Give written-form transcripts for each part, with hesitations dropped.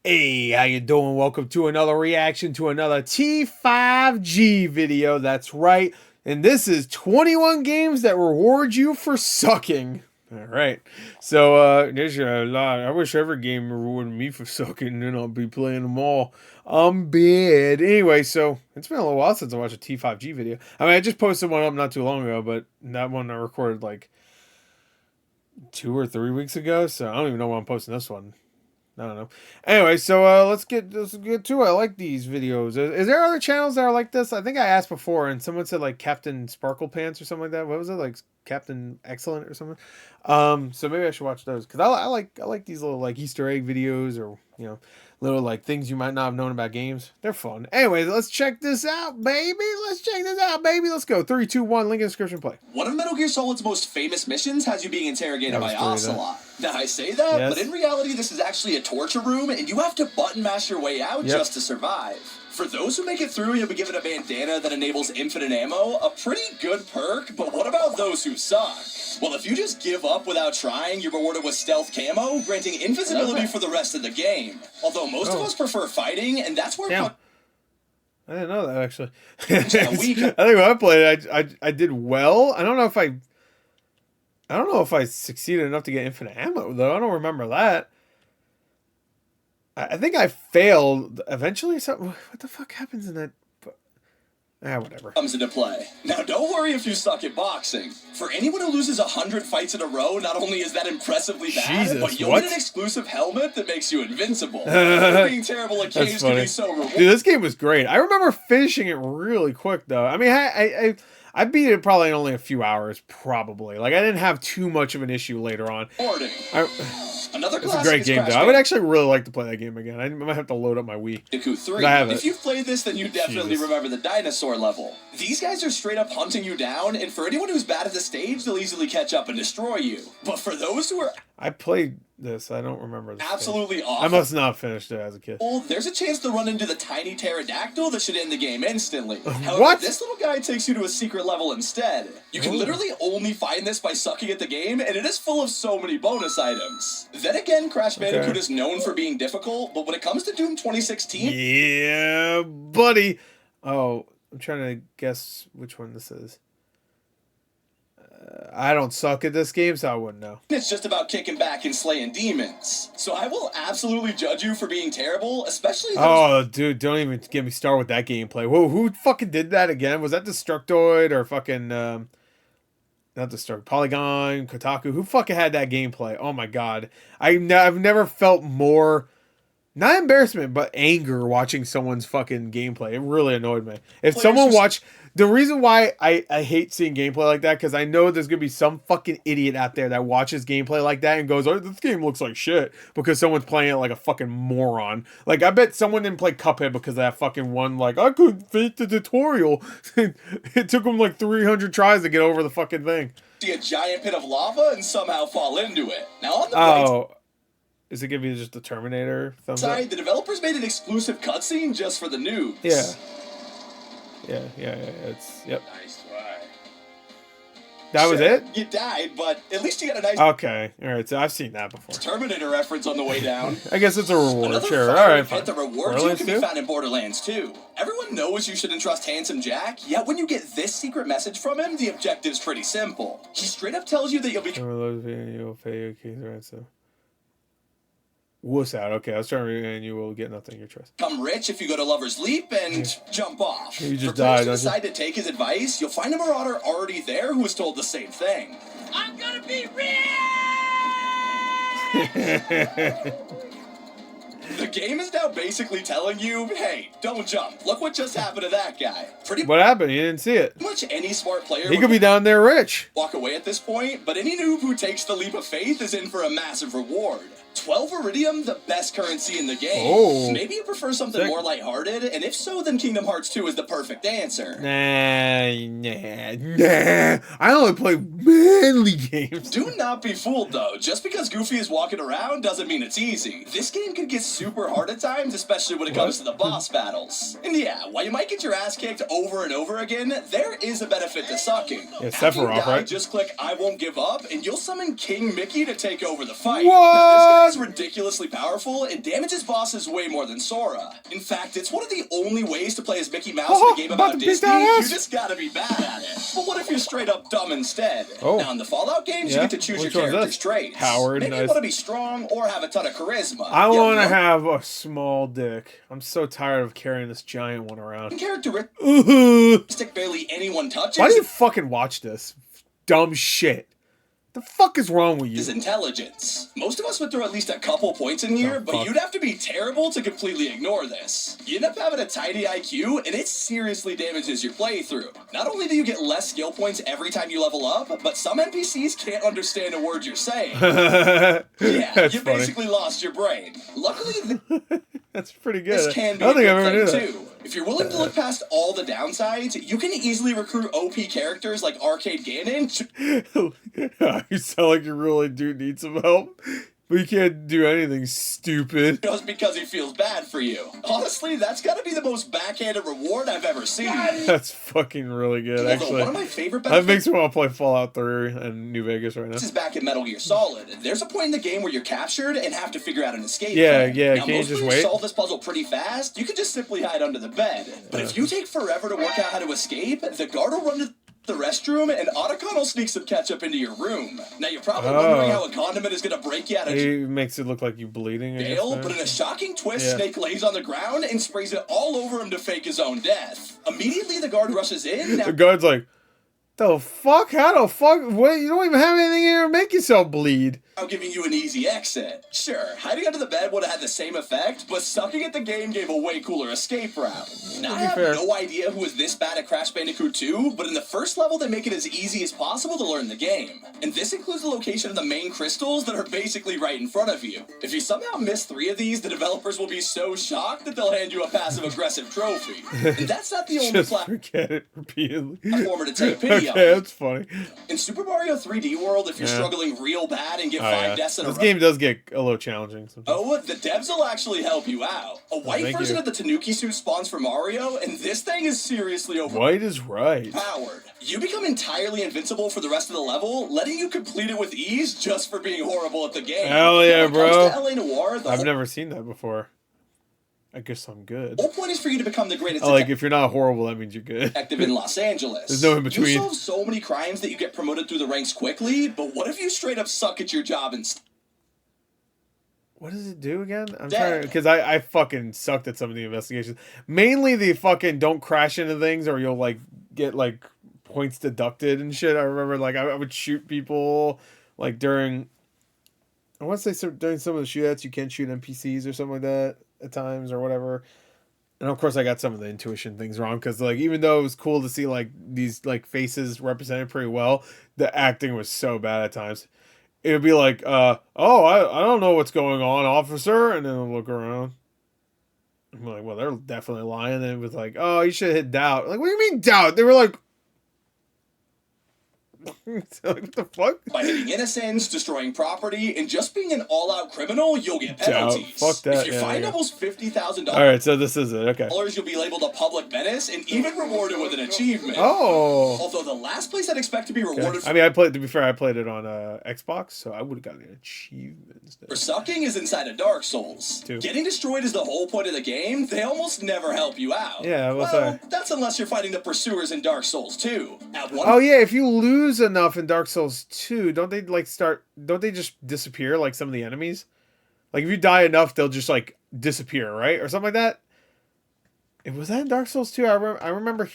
Hey, how you doing? Welcome to another reaction to another T5G video. That's right. And this is 21 games that reward you for sucking. All right. So, there's a lot. I wish every game rewarded me for sucking, and then I'll be playing them all. I'm bad. Anyway, so it's been a little while since I watched a T5G video. I mean, I just posted one up not too long ago, but that one I recorded like 2 or 3 weeks ago. So I don't even know why I'm posting this one. I don't know. Anyway, so let's get to it. I like these videos. Is there other channels that are like this? I think I asked before, and someone said like Captain Sparkle Pants or something like that. What was it, like Captain Excellent or something? So maybe I should watch those because I like these little like Easter egg videos or little like things you might not have known about games. They're fun. Anyway, let's check this out, baby. Let's go. 3, 2, 1. Link in the description. Play. One of Metal Gear Solid's most famous missions has you being interrogated by Ocelot. Now, I say that, yes, but in reality, this is actually a torture room, and you have to button mash your way out just to survive. For those who make it through, you'll be given a bandana that enables infinite ammo, a pretty good perk, but what about those who suck? Well, if you just give up without trying, you're rewarded with stealth camo, granting invisibility for the rest of the game. Although most of us prefer fighting, and that's where... I didn't know that, actually. I think when I played it, I did well. I don't know if I succeeded enough to get infinite ammo, though. I don't remember that. I think I failed eventually. So what the fuck happens in that? Whatever. Comes into play. Now, don't worry if you suck at boxing. For anyone who loses 100 fights in a row, not only is that impressively bad, but you'll get an exclusive helmet that makes you invincible. Being terrible at games can be so rewarding. Dude, this game was great. I remember finishing it really quick, though. I mean, I beat it probably in only a few hours, probably. Like, I didn't have too much of an issue later on. Another it's a great game, though. I would actually really like to play that game again. I might have to load up my Wii. If you've played this, then you definitely remember the dinosaur level. These guys are straight up hunting you down, and for anyone who's bad at the stage, they'll easily catch up and destroy you. But for those who are... I played this. I don't remember this. Absolutely awful. I must not have finished it as a kid. Well, there's a chance to run into the tiny pterodactyl that should end the game instantly. However, what? This little guy takes you to a secret level instead. You can literally only find this by sucking at the game, and it is full of so many bonus items. Then again, Crash Bandicoot is known for being difficult, but when it comes to Doom 2016... Yeah, buddy. Oh, I'm trying to guess which one this is. I don't suck at this game, so I wouldn't know. It's just about kicking back and slaying demons. So I will absolutely judge you for being terrible, especially those... Oh, dude, don't even get me started with that gameplay. Whoa, who fucking did that again? Was that Destructoid or fucking... not Destruct... Polygon, Kotaku? Who fucking had that gameplay? Oh my god. I've never felt more... Not embarrassment, but anger watching someone's fucking gameplay. It really annoyed me. If someone watched... The reason why I hate seeing gameplay like that, because I know there's going to be some fucking idiot out there that watches gameplay like that and goes, oh, this game looks like shit, because someone's playing it like a fucking moron. Like, I bet someone didn't play Cuphead because of that fucking one, like, I couldn't finish the tutorial. It took them like 300 tries to get over the fucking thing. See a giant pit of lava and somehow fall into it. Now on the is it going to be just the Terminator thumbs up? up? The developers made an exclusive cutscene just for the noobs. Yeah. It's, yep. Nice try. That was it? You died, but at least you got a nice... Okay, alright, so I've seen that before. Terminator reference on the way down. I guess it's a reward, sure. Alright, fine. The rewards you can be found in Borderlands 2. Everyone knows you shouldn't trust Handsome Jack, yet when you get this secret message from him, the objective's pretty simple. He straight up tells you that you'll be... You'll pay your keys, right, so... Wuss out. Okay, I was trying to read, and you will get nothing. Your choice. Become rich if you go to Lover's Leap and jump off. You just died. Decide to take his advice. You'll find a marauder already there who was told the same thing. I'm gonna be rich. The game is now basically telling you, hey, don't jump. Look what just happened to that guy. What happened? You didn't see it. Much any smart player. He could be down there rich. Walk away at this point, but any noob who takes the leap of faith is in for a massive reward. 12 Iridium, the best currency in the game. Oh. Maybe you prefer something more lighthearted, and if so, then Kingdom Hearts 2 is the perfect answer. Nah. I only play manly games. Do not be fooled, though. Just because Goofy is walking around doesn't mean it's easy. This game can get super hard at times, especially when it comes to the boss battles. And yeah, while you might get your ass kicked over and over again, there is a benefit to sucking. Yeah, Sephiroth, right? Just click I won't give up, and you'll summon King Mickey to take over the fight. What? God! It's ridiculously powerful and damages bosses way more than Sora. In fact, it's one of the only ways to play as Mickey Mouse in a game about Disney. You just gotta be bad at it. But what if you're straight up dumb instead? Now, in the Fallout games, you get to choose your character's traits. Howard, maybe you want to be strong or have a ton of charisma. I want to have a small dick. I'm so tired of carrying this giant one around. Characteristic barely anyone touches. Why do you fucking watch this? Dumb shit. The fuck is wrong with you? Is intelligence. Most of us would throw at least a couple points in here, but you'd have to be terrible to completely ignore this. You end up having a tiny IQ, and it seriously damages your playthrough. Not only do you get less skill points every time you level up, but some NPCs can't understand a word you're saying. Yeah, you basically lost your brain. Luckily, that's pretty good. This can be a good thing too. If you're willing to look past all the downsides, you can easily recruit OP characters like Arcade Ganon. You sound like you really do need some help, but you can't do anything stupid. Just because he feels bad for you. Honestly, that's gotta be the most backhanded reward I've ever seen. That's fucking really good, actually. One of my favorite that makes me want to play Fallout 3 and New Vegas right now. This is back in Metal Gear Solid. There's a point in the game where you're captured and have to figure out an escape plan. Now, can you just wait? Solve this puzzle pretty fast. You can just simply hide under the bed. But if you take forever to work out how to escape, the guard will run to the restroom, and Otacon will sneak some ketchup into your room. Now, you're probably wondering how a condiment is going to break you out of jail. It makes it look like you bleeding. But in a shocking twist, Snake lays on the ground and sprays it all over him to fake his own death. Immediately, the guard rushes in. The guard's like, the fuck? How the fuck? Wait, you don't even have anything here to make yourself bleed. I'm giving you an easy exit. Sure, hiding under the bed would have had the same effect, but sucking at the game gave a way cooler escape route. Now, I have no idea who is this bad at Crash Bandicoot 2, but in the first level, they make it as easy as possible to learn the game. And this includes the location of the main crystals that are basically right in front of you. If you somehow miss 3 of these, the developers will be so shocked that they'll hand you a passive-aggressive trophy. And that's not the only forget it repeatedly. Platformer to take pity on. Okay, that's funny. In Super Mario 3D World, if you're struggling real bad and get 5 deaths in a row. This game does get a little challenging sometimes. Oh, the devs will actually help you out. A white version of the Tanuki suit spawns for Mario, and this thing is seriously overpowered. White is right. You become entirely invincible for the rest of the level, letting you complete it with ease just for being horrible at the game. Hell yeah, bro. LA Noire, I've never seen that before. I guess I'm good. The whole point is for you to become the greatest if you're not horrible, that means you're good. Detective in Los Angeles. There's no in between. You solve so many crimes that you get promoted through the ranks quickly, but what if you straight up suck at your job and... What does it do again? I'm trying to, because I fucking sucked at some of the investigations. Mainly the fucking don't crash into things or you'll like get like points deducted and shit. I remember like I would shoot people like during, I want to say during some of the shootouts you can't shoot NPCs or something like that at times or whatever. And of course I got some of the intuition things wrong because like even though it was cool to see like these like faces represented pretty well, the acting was so bad at times. It would be like, I don't know what's going on, officer. And then I'll look around. I'm like, well, they're definitely lying. And it was like, oh, you should hit doubt. Like, what do you mean doubt? They were like, what the fuck? By hitting innocents, destroying property, and just being an all-out criminal, you'll get penalties. Fuck that. If you find almost $50,000, all right, so this is it. Okay. You'll be labeled a public menace and even rewarded with an achievement. Oh. Although the last place I'd expect to be rewarded. I mean, to be fair, I played it on Xbox, so I would have gotten an achievement instead. For sucking is inside of Dark Souls. Getting destroyed is the whole point of the game. They almost never help you out. Yeah, well, that's unless you're fighting the pursuers in Dark Souls 2. If you lose enough in Dark Souls 2, don't they just disappear like some of the enemies? Like if you die enough, they'll just like disappear, right? Or something like that? Was that in Dark Souls 2? I remember.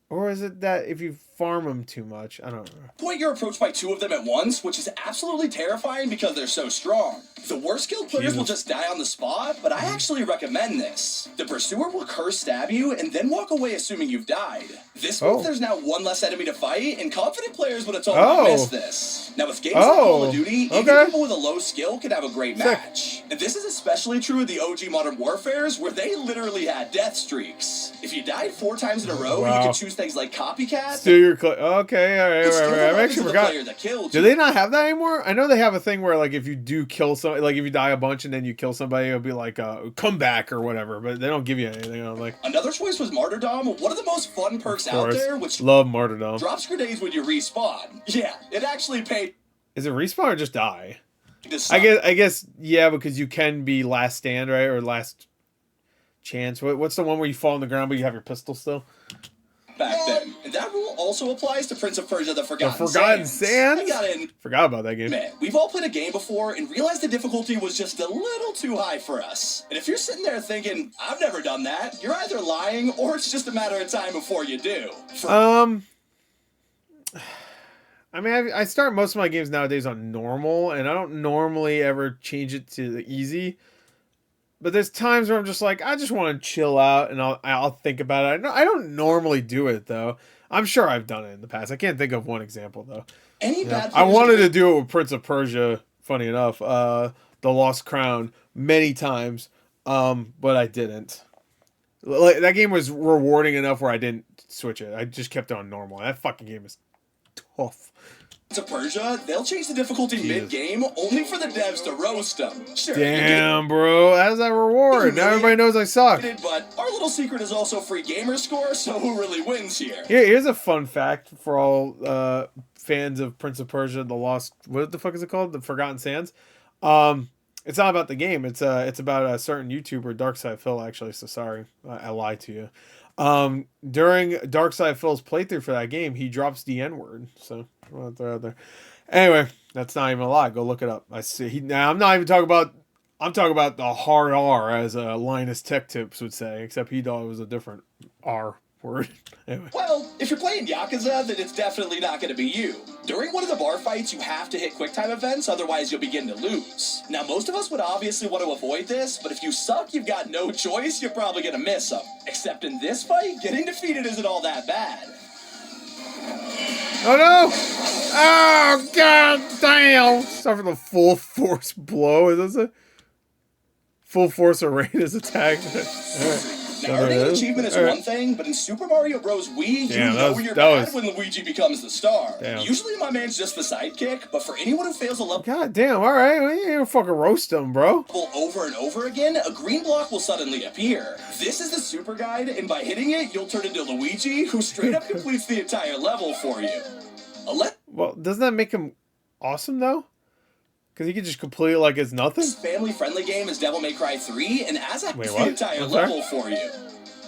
Or is it that if you farm them too much? I don't know. You're approached by 2 of them at once, which is absolutely terrifying because they're so strong. The worst skilled players will just die on the spot, but I actually recommend this. The pursuer will curse stab you and then walk away assuming you've died. This way, there's now 1 less enemy to fight, and confident players would have totally missed this. Now with games like Call of Duty, even people with a low skill can have a great match. And this is especially true of the OG Modern Warfares, where they literally had death streaks. If you died 4 times in a row, you could choose things like copycat. Steal your okay, all right. I actually forgot. Do they not have that anymore? I know they have a thing where like if you do kill somebody, like if you die a bunch and then you kill somebody, it'll be like come back or whatever. But they don't give you anything. Another choice was Martyrdom, one of the most fun perks out there, which love Martyrdom. Drops grenades when you respawn. Yeah, it actually paid. Is it respawn or just die? I guess, yeah, because you can be last stand, right, or last chance. What's the one where you fall on the ground but you have your pistol still? Back then. And that rule also applies to Prince of Persia: The Forgotten Sands? I got in. Forgot about that game. Man, we've all played a game before and realized the difficulty was just a little too high for us. And if you're sitting there thinking, I've never done that, you're either lying or it's just a matter of time before you do. I mean, I start most of my games nowadays on normal, and I don't normally ever change it to the easy. But there's times where I'm just like, I just want to chill out, and I'll think about it. I don't normally do it, though. I'm sure I've done it in the past. I can't think of one example, though. I wanted to do it with Prince of Persia, funny enough, The Lost Crown, many times, but I didn't. Like, that game was rewarding enough where I didn't switch it. I just kept it on normal. That fucking game is tough. To Persia, they'll change the difficulty mid-game only for the devs to roast them. Sure. Damn, bro. How's that reward? Now everybody knows I suck. But our little secret is also free gamer score, so who really wins here? Here's a fun fact for all fans of Prince of Persia: The Lost. What the fuck is it called? The Forgotten Sands. It's not about the game. It's about a certain YouTuber, Darkside Phil. Actually, so sorry, I lied to you. During Darkside Phil's playthrough for that game, he drops the N-word. So I'll throw it out there. Anyway, that's not even a lie. Go look it up. I see. Now I'm not even talking about. I'm talking about the hard R, as Linus Tech Tips would say. Except he thought it was a different R word. Anyway. Well, if you're playing Yakuza, then it's definitely not going to be you. During one of the bar fights, you have to hit QuickTime events, otherwise you'll begin to lose. Now, most of us would obviously want to avoid this, but if you suck, you've got no choice, you're probably going to miss them. Except in this fight, getting defeated isn't all that bad. Oh no! Oh god damn! Sorry for the full force blow. Is this a full force Arena's attack? Alright. Now, earning an achievement is one thing, but in Super Mario Bros. Wii, you know you're bad when Luigi becomes the star. Damn. Usually my man's just the sidekick, but for anyone who fails a level god damn, alright, well, you ain't fucking roast him, bro. Over and over again, a green block will suddenly appear. This is the super guide, and by hitting it, you'll turn into Luigi, who straight up completes the entire level for you. Well, doesn't that make him awesome, though? Because he could just complete it like it's nothing? This family-friendly game is Devil May Cry 3, and as I the entire level for you.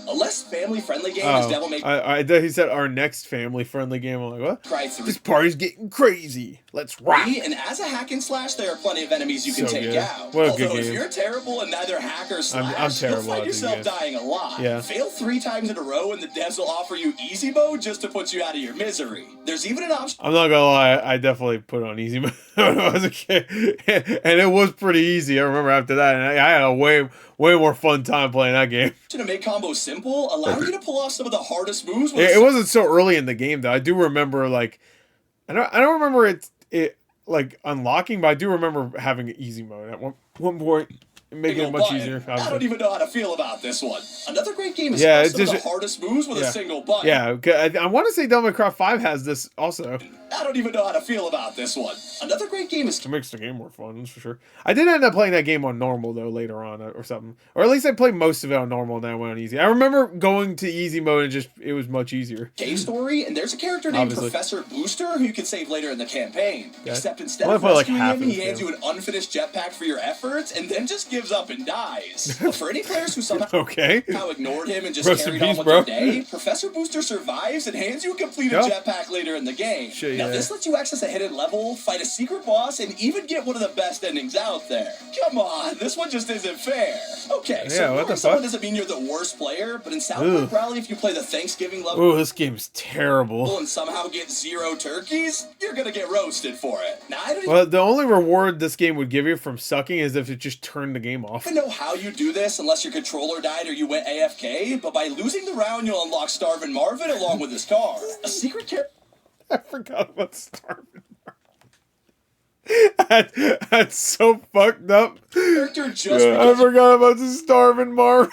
A less family-friendly game is Devil May Cry. I thought he said our next family-friendly game. I'm like, what? Cry 3. This party's getting crazy. Let's rock. And as a hack and slash, there are plenty of enemies you can take out. What a Although good if game. you're terrible and neither hack or slash, I'm terrible you'll find yourself dying a lot. Yeah. Fail 3 times in a row, and the devs will offer you easy mode just to put you out of your misery. There's even an option. I'm not gonna lie, I definitely put it on easy mode when I was a kid, and it was pretty easy. I remember after that, and I had a way more fun time playing that game. To make combos simple, allow you to pull off some of the hardest moves. It wasn't so early in the game though. I do remember like, I don't remember it like unlocking, but I do remember having easy mode at one point. Making it much easier. Obviously. I don't even know how to feel about this one. Another great game is some of the hardest moves with a single button. Yeah, I want to say Devil May Cry 5 has this also. I don't even know how to feel about this one. Another great game is... It makes the game more fun, that's for sure. I did end up playing that game on normal, though, later on, or something. Or at least I played most of it on normal, and then I went on easy. I remember going to easy mode, and it was much easier. Cave story, and there's a character named Professor Booster who you can save later in the campaign. Okay. Except instead of rescuing him, he hands you an unfinished jetpack for your efforts, and then just gives up and dies. But for any players who somehow ignored him and just carried on with their day, Professor Booster survives and hands you a completed jetpack later in the game. Now this lets you access a hidden level, fight a secret boss, and even get one of the best endings out there. Come on, this one just isn't fair. Okay, so what the fuck? Doesn't mean you're the worst player, but in South Park Rally, if you play the Thanksgiving level, ooh, this game's terrible, and somehow get 0 turkeys, you're gonna get roasted for it. Now, well, the only reward this game would give you from sucking is if it just turned the game off. I don't know how you do this unless your controller died or you went AFK, but by losing the round, you'll unlock Starvin' Marvin along with his car. A secret character. I forgot about Starvin' Marvin. That's so fucked up. Character I forgot about the Starvin' Marvin.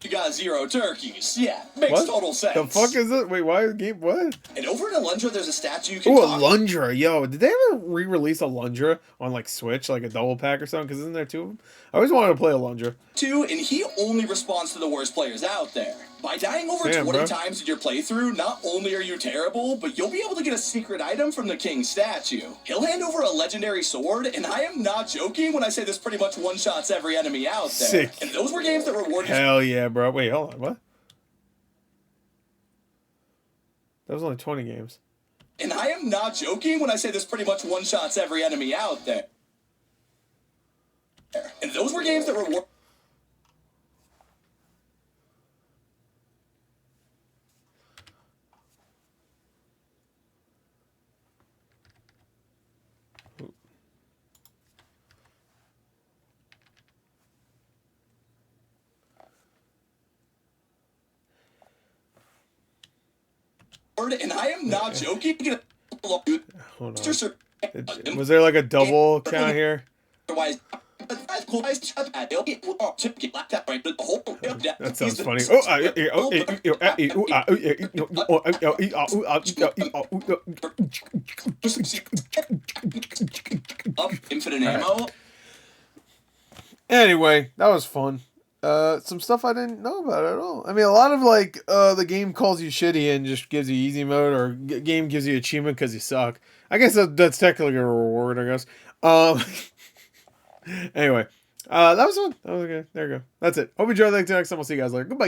You got 0 turkeys. Yeah, makes total sense. The fuck is it? Wait, why game? What? And over in Alundra, there's a statue you can. Oh, Alundra, yo! Did they ever re-release Alundra on like Switch, like a double pack or something? Because isn't there 2 of them? I always wanted to play Alundra. 2, and he only responds to the worst players out there. By dying over 20 times in your playthrough, not only are you terrible, but you'll be able to get a secret item from the king's statue. He'll hand over a legendary sword, and I am not joking when I say this pretty much one-shots every enemy out there. Sick. And those were games that rewarded. Hell yeah, bro! Wait, hold on, what? That was only 20 games. And I am not joking when I say this pretty much one-shots every enemy out there. And those were games that reward. And I am not joking. Hold on. Was there like a double count here? That sounds funny. Infinite ammo. Anyway, that was fun. Some stuff I didn't know about at all. I mean, a lot of like the game calls you shitty and just gives you easy mode, or game gives you achievement because you suck. I guess that's technically a reward, I guess. Anyway, that was fun. That was good. There you go. That's it. Hope you enjoyed. Next time, we'll see you guys later. Goodbye.